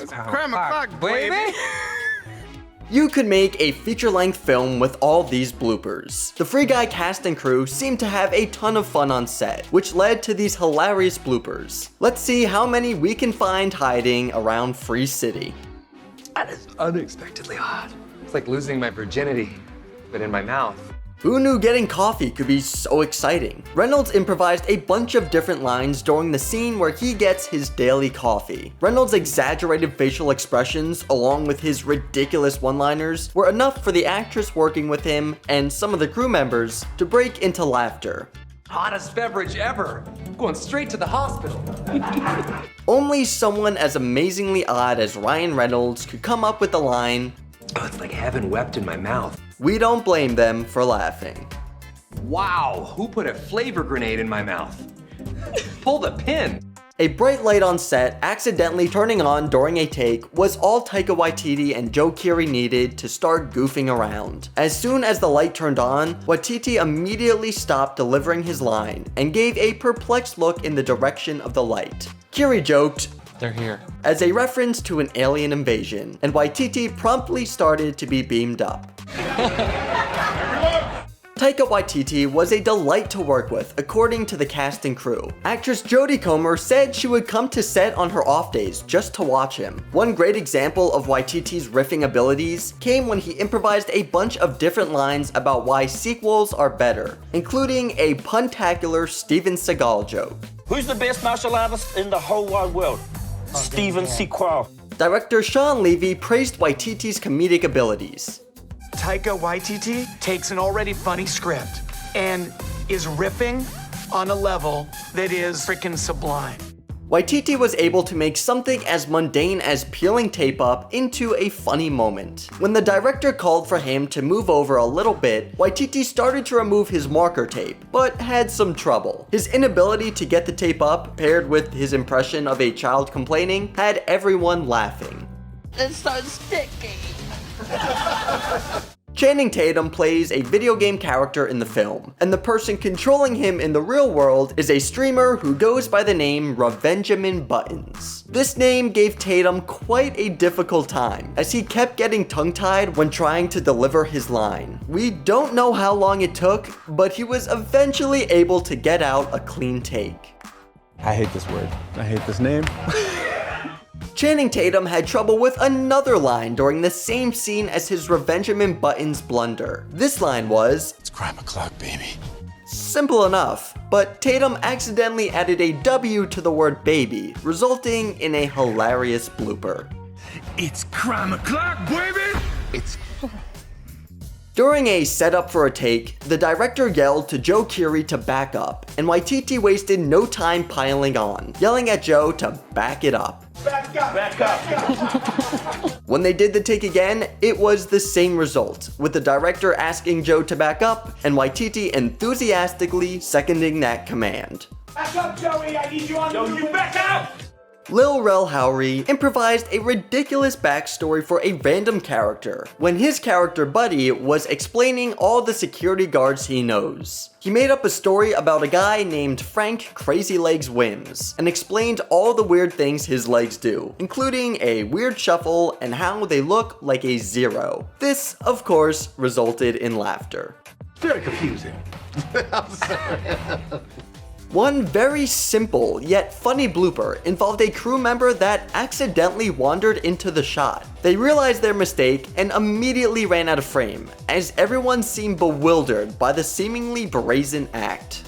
It's crime o'clock, baby. You could make a feature-length film with all these bloopers. The Free Guy cast and crew seemed to have a ton of fun on set, which led to these hilarious bloopers. Let's see how many we can find hiding around Free City. That is unexpectedly hot. It's like losing my virginity, but in my mouth. Who knew getting coffee could be so exciting? Reynolds improvised a bunch of different lines during the scene where he gets his daily coffee. Reynolds' exaggerated facial expressions, along with his ridiculous one-liners, were enough for the actress working with him and some of the crew members to break into laughter. Hottest beverage ever. Going straight to the hospital. Only someone as amazingly odd as Ryan Reynolds could come up with the line, "Oh, it's like heaven wept in my mouth." We don't blame them for laughing. Wow, who put a flavor grenade in my mouth? Pull the pin. A bright light on set accidentally turning on during a take was all Taika Waititi and Joe Keery needed to start goofing around. As soon as the light turned on, Waititi immediately stopped delivering his line and gave a perplexed look in the direction of the light. Keery joked, "They're here," as a reference to an alien invasion, and Waititi promptly started to be beamed up. Taika Waititi was a delight to work with, according to the cast and crew. Actress Jodie Comer said she would come to set on her off days just to watch him. One great example of Waititi's riffing abilities came when he improvised a bunch of different lines about why sequels are better, including a puntacular Steven Seagal joke. Who's the best martial artist in the whole wide world? Steven Seagal. Director Sean Levy praised Waititi's comedic abilities. Taika Waititi takes an already funny script and is riffing on a level that is freaking sublime. Waititi was able to make something as mundane as peeling tape up into a funny moment. When the director called for him to move over a little bit, Waititi started to remove his marker tape, but had some trouble. His inability to get the tape up, paired with his impression of a child complaining, had everyone laughing. It's so sticky. Channing Tatum plays a video game character in the film, and the person controlling him in the real world is a streamer who goes by the name Revenjamin Buttons. This name gave Tatum quite a difficult time, as he kept getting tongue-tied when trying to deliver his line. We don't know how long it took, but he was eventually able to get out a clean take. I hate this word. I hate this name. Channing Tatum had trouble with another line during the same scene as his Revenjamin Buttons blunder. This line was, It's crime o'clock, baby. simple enough, but Tatum accidentally added a W to the word baby, resulting in a hilarious blooper. It's crime o'clock, baby! It's... During a setup for a take, the director yelled to Joe Keery to back up, and Waititi wasted no time piling on, yelling at Joe to back it up. Back up. Back up. When they did the take again, it was the same result, with the director asking Joe to back up, and Waititi enthusiastically seconding that command. Back up, Joey. I need you on. Joey, you back up. Lil Rel Howery improvised a ridiculous backstory for a random character, when his character Buddy was explaining all the security guards he knows. He made up a story about a guy named Frank Crazy Legs Whims, and explained all the weird things his legs do, including a weird shuffle and how they look like a zero. This, of course, resulted in laughter. Very confusing. I'm sorry. One very simple yet funny blooper involved a crew member that accidentally wandered into the shot. They realized their mistake and immediately ran out of frame, as everyone seemed bewildered by the seemingly brazen act.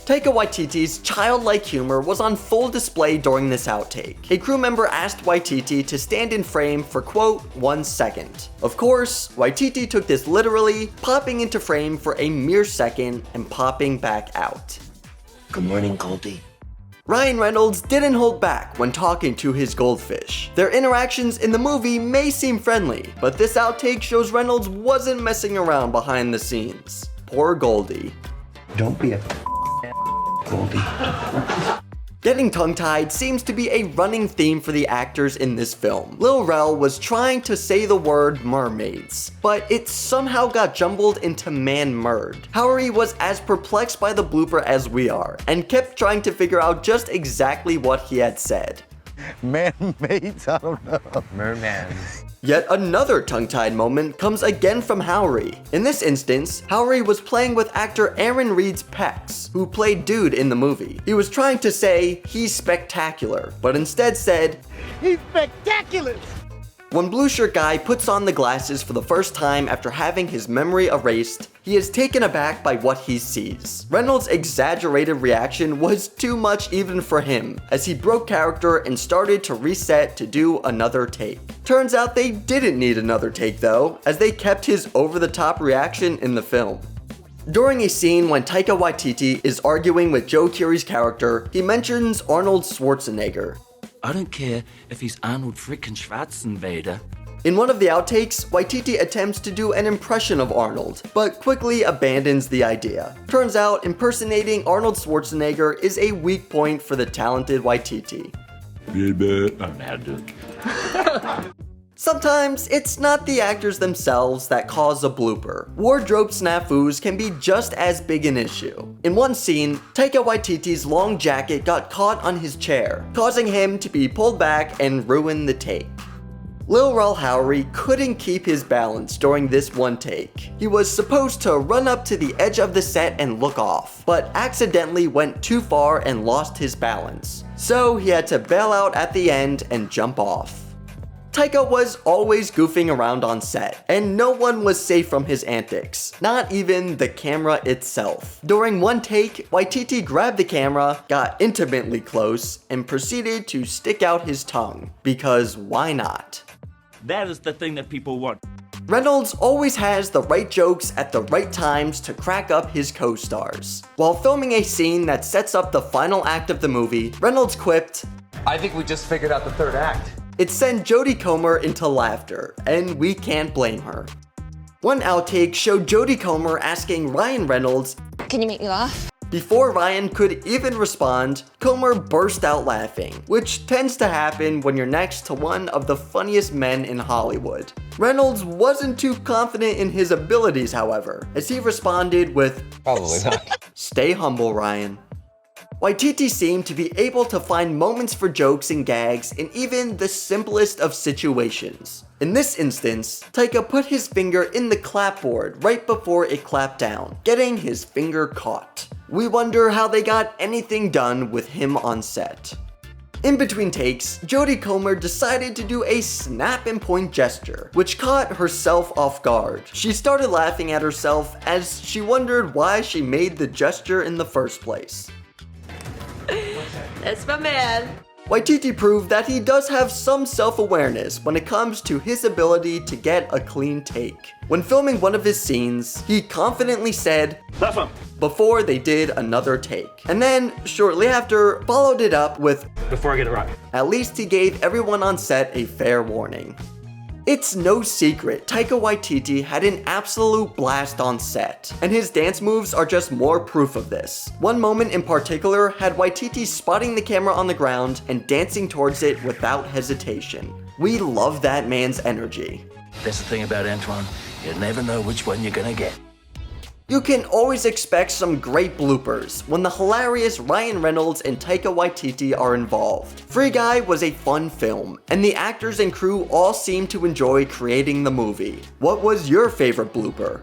Taika Waititi's childlike humor was on full display during this outtake. A crew member asked Waititi to stand in frame for quote, 1 second. Of course, Waititi took this literally, popping into frame for a mere second and popping back out. Good morning, Goldie. Ryan Reynolds didn't hold back when talking to his goldfish. Their interactions in the movie may seem friendly, but this outtake shows Reynolds wasn't messing around behind the scenes. Poor Goldie. Don't be a Goldie. Getting tongue-tied seems to be a running theme for the actors in this film. Lil Rel was trying to say the word mermaids, but it somehow got jumbled into Man-Merd. Howery was as perplexed by the blooper as we are, and kept trying to figure out just exactly what he had said. Man-Mates? I don't know. Mermans. Yet another tongue-tied moment comes again from Howery. In this instance, Howery was playing with actor Aaron Reed's pecs, who played Dude in the movie. He was trying to say, he's spectacular, but instead said, He's spectaculous! when Blue Shirt Guy puts on the glasses for the first time after having his memory erased, he is taken aback by what he sees. Reynolds' exaggerated reaction was too much even for him, as he broke character and started to reset to do another take. Turns out they didn't need another take though, as they kept his over-the-top reaction in the film. During a scene when Taika Waititi is arguing with Joe Keery's character, he mentions Arnold Schwarzenegger. I don't care if he's Arnold frickin' Schwarzenegger. In one of the outtakes, Waititi attempts to do an impression of Arnold, but quickly abandons the idea. Turns out, impersonating Arnold Schwarzenegger is a weak point for the talented Waititi. Sometimes, it's not the actors themselves that cause a blooper. Wardrobe snafus can be just as big an issue. In one scene, Taika Waititi's long jacket got caught on his chair, causing him to be pulled back and ruin the take. Lil Rel Howery couldn't keep his balance during this one take. He was supposed to run up to the edge of the set and look off, but accidentally went too far and lost his balance. So he had to bail out at the end and jump off. Taika was always goofing around on set, and no one was safe from his antics, not even the camera itself. During one take, Waititi grabbed the camera, got intimately close, and proceeded to stick out his tongue, because why not? That is the thing that people want. Reynolds always has the right jokes at the right times to crack up his co-stars. While filming a scene that sets up the final act of the movie, Reynolds quipped, I think we just figured out the third act. it sent Jodie Comer into laughter, and we can't blame her. One outtake showed Jodie Comer asking Ryan Reynolds, Can you make me laugh? Before Ryan could even respond, Comer burst out laughing, which tends to happen when you're next to one of the funniest men in Hollywood. Reynolds wasn't too confident in his abilities, however, as he responded with, Probably not. Stay humble, Ryan. Waititi seemed to be able to find moments for jokes and gags in even the simplest of situations. In this instance, Taika put his finger in the clapboard right before it clapped down, getting his finger caught. We wonder how they got anything done with him on set. In between takes, Jodie Comer decided to do a snap and point gesture, which caught herself off guard. She started laughing at herself as she wondered why she made the gesture in the first place. That's my man. Waititi proved that he does have some self-awareness when it comes to his ability to get a clean take. When filming one of his scenes, he confidently said, Laugh him. before they did another take. And then, shortly after, followed it up with, Before I get it right. at least he gave everyone on set a fair warning. It's no secret Taika Waititi had an absolute blast on set, and his dance moves are just more proof of this. One moment in particular had Waititi spotting the camera on the ground and dancing towards it without hesitation. We love that man's energy. That's the thing about Antoine. You never know which one you're gonna get. You can always expect some great bloopers when the hilarious Ryan Reynolds and Taika Waititi are involved. Free Guy was a fun film, and the actors and crew all seemed to enjoy creating the movie. What was your favorite blooper?